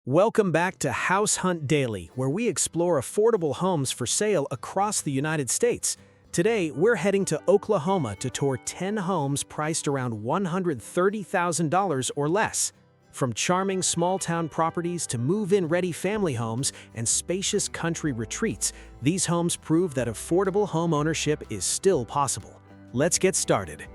Welcome back to House Hunt Daily, where we explore affordable homes for sale across the United States. Today, we're heading to Oklahoma to tour 10 homes priced around $130,000 or less. From charming small-town properties to move-in-ready family homes and spacious country retreats, these homes prove that affordable home ownership is still possible. Let's get started.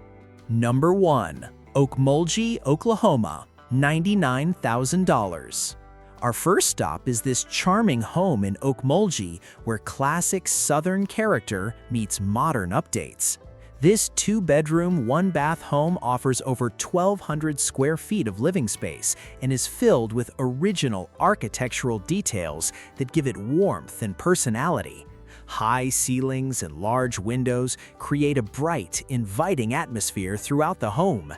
Number 1. Okmulgee, Oklahoma, $99,000. Our first stop is this charming home in Okmulgee, where classic Southern character meets modern updates. This 2-bedroom, 1-bath home offers over 1,200 square feet of living space and is filled with original architectural details that give it warmth and personality. High ceilings and large windows create a bright, inviting atmosphere throughout the home.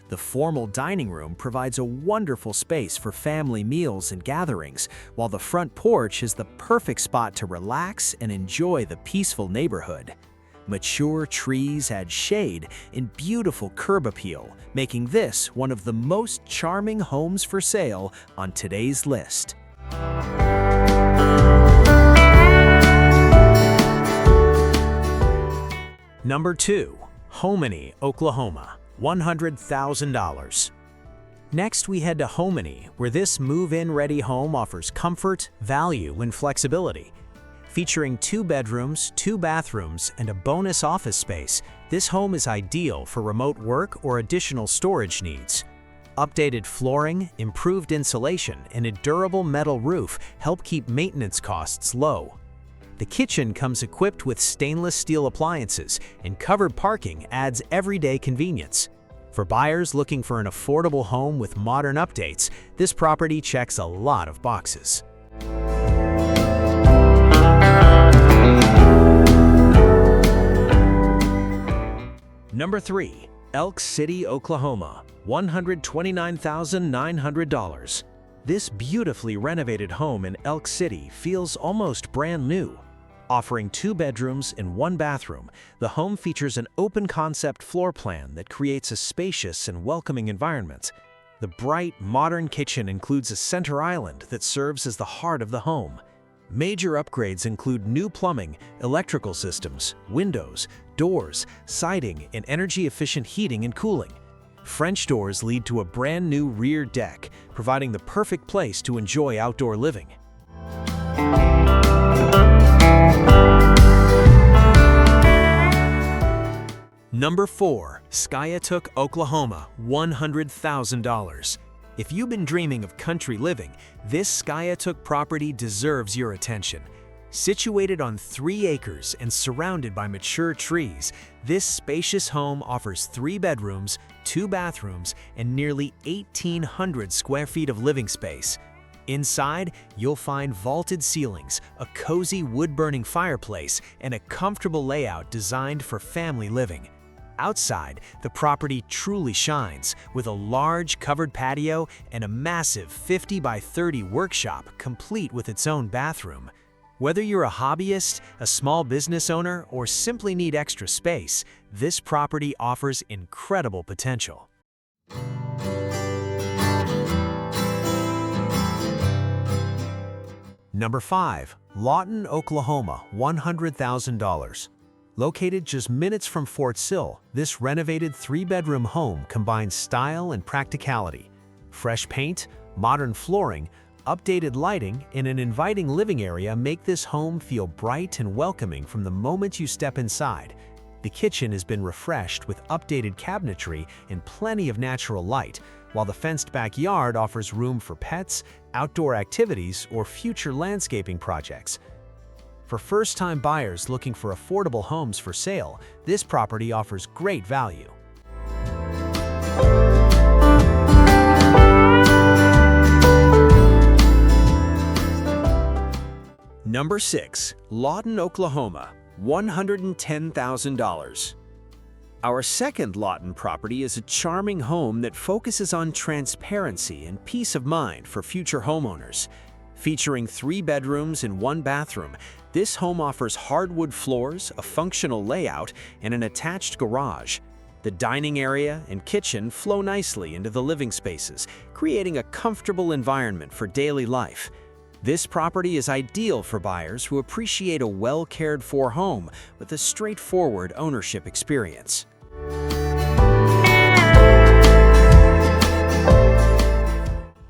The formal dining room provides a wonderful space for family meals and gatherings, while the front porch is the perfect spot to relax and enjoy the peaceful neighborhood. Mature trees add shade and beautiful curb appeal, making this one of the most charming homes for sale on today's list. Number 2. Hominy, Oklahoma, $100,000. Next, we head to Hominy, where this move-in-ready home offers comfort, value, and flexibility. Featuring 2 bedrooms, 2 bathrooms, and a bonus office space, this home is ideal for remote work or additional storage needs. Updated flooring, improved insulation, and a durable metal roof help keep maintenance costs low. The kitchen comes equipped with stainless steel appliances, and covered parking adds everyday convenience. For buyers looking for an affordable home with modern updates, this property checks a lot of boxes. Number 3. Elk City, Oklahoma, $129,900. This beautifully renovated home in Elk City feels almost brand new. Offering 2 bedrooms and 1 bathroom, the home features an open-concept floor plan that creates a spacious and welcoming environment. The bright, modern kitchen includes a center island that serves as the heart of the home. Major upgrades include new plumbing, electrical systems, windows, doors, siding, and energy-efficient heating and cooling. French doors lead to a brand new rear deck, providing the perfect place to enjoy outdoor living. Number 4. Skiatook, Oklahoma, $100,000. If you've been dreaming of country living, this Skiatook property deserves your attention. Situated on 3 acres and surrounded by mature trees, this spacious home offers 3 bedrooms, 2 bathrooms, and nearly 1,800 square feet of living space. Inside, you'll find vaulted ceilings, a cozy wood-burning fireplace, and a comfortable layout designed for family living. Outside, the property truly shines, with a large covered patio and a massive 50 by 30 workshop complete with its own bathroom. Whether you're a hobbyist, a small business owner, or simply need extra space, this property offers incredible potential. Number 5. Lawton, Oklahoma, $100,000. Located just minutes from Fort Sill, this renovated 3-bedroom home combines style and practicality. Fresh paint, modern flooring, updated lighting, and an inviting living area make this home feel bright and welcoming from the moment you step inside. The kitchen has been refreshed with updated cabinetry and plenty of natural light, while the fenced backyard offers room for pets, outdoor activities, or future landscaping projects. For first-time buyers looking for affordable homes for sale, this property offers great value. Number 6. Lawton, Oklahoma, $110,000. Our second Lawton property is a charming home that focuses on transparency and peace of mind for future homeowners. Featuring 3 bedrooms and 1 bathroom, this home offers hardwood floors, a functional layout, and an attached garage. The dining area and kitchen flow nicely into the living spaces, creating a comfortable environment for daily life. This property is ideal for buyers who appreciate a well-cared-for home with a straightforward ownership experience.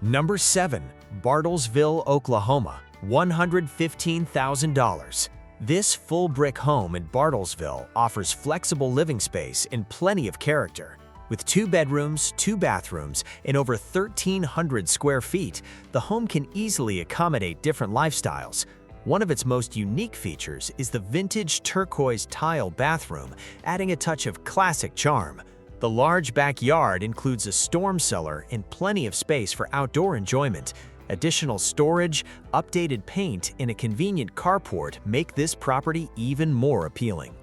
Number 7. Bartlesville, Oklahoma, $115,000. This full-brick home in Bartlesville offers flexible living space and plenty of character. With 2 bedrooms, 2 bathrooms, and over 1,300 square feet, the home can easily accommodate different lifestyles. One of its most unique features is the vintage turquoise tile bathroom, adding a touch of classic charm. The large backyard includes a storm cellar and plenty of space for outdoor enjoyment. Additional storage, updated paint, and a convenient carport make this property even more appealing.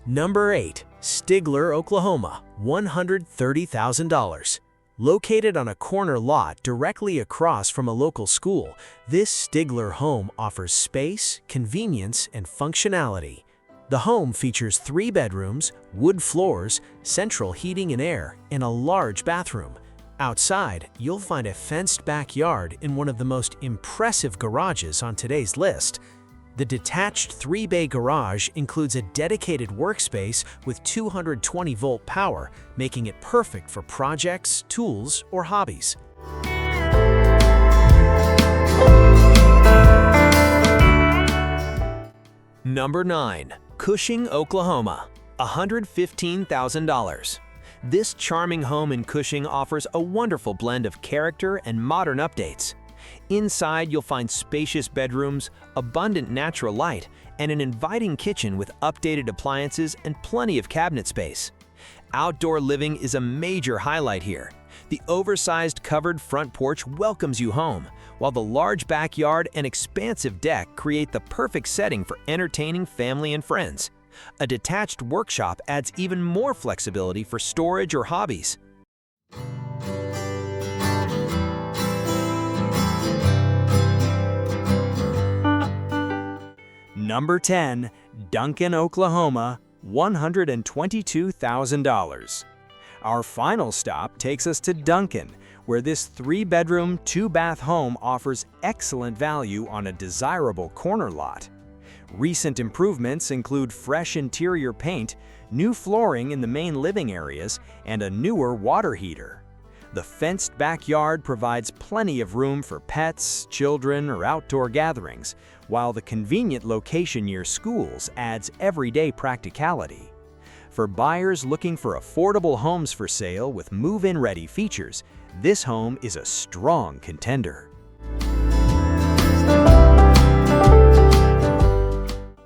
Number 8. Stigler, Oklahoma, $130,000. Located on a corner lot directly across from a local school, this Stigler home offers space, convenience, and functionality. The home features 3 bedrooms, wood floors, central heating and air, and a large bathroom. Outside, you'll find a fenced backyard in one of the most impressive garages on today's list. The detached 3-bay garage includes a dedicated workspace with 220-volt power, making it perfect for projects, tools, or hobbies. Number 9. Cushing, Oklahoma, $115,000. This charming home in Cushing offers a wonderful blend of character and modern updates. Inside, you'll find spacious bedrooms, abundant natural light, and an inviting kitchen with updated appliances and plenty of cabinet space. Outdoor living is a major highlight here. The oversized covered front porch welcomes you home, while the large backyard and expansive deck create the perfect setting for entertaining family and friends. A detached workshop adds even more flexibility for storage or hobbies. Number 10. Duncan, Oklahoma, $122,000. Our final stop takes us to Duncan, where this 3-bedroom, 2-bath home offers excellent value on a desirable corner lot. Recent improvements include fresh interior paint, new flooring in the main living areas, and a newer water heater. The fenced backyard provides plenty of room for pets, children, or outdoor gatherings, while the convenient location near schools adds everyday practicality. For buyers looking for affordable homes for sale with move-in ready features, this home is a strong contender.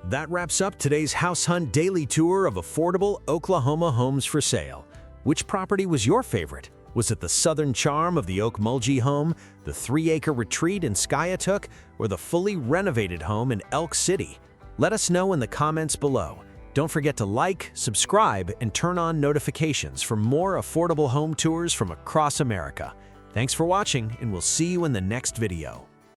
That wraps up today's House Hunt Daily Tour of affordable Oklahoma homes for sale. Which property was your favorite? Was it the southern charm of the Okmulgee home, the 3-acre retreat in Skiatook, or the fully renovated home in Elk City? Let us know in the comments below. Don't forget to like, subscribe, and turn on notifications for more affordable home tours from across America. Thanks for watching, and we'll see you in the next video.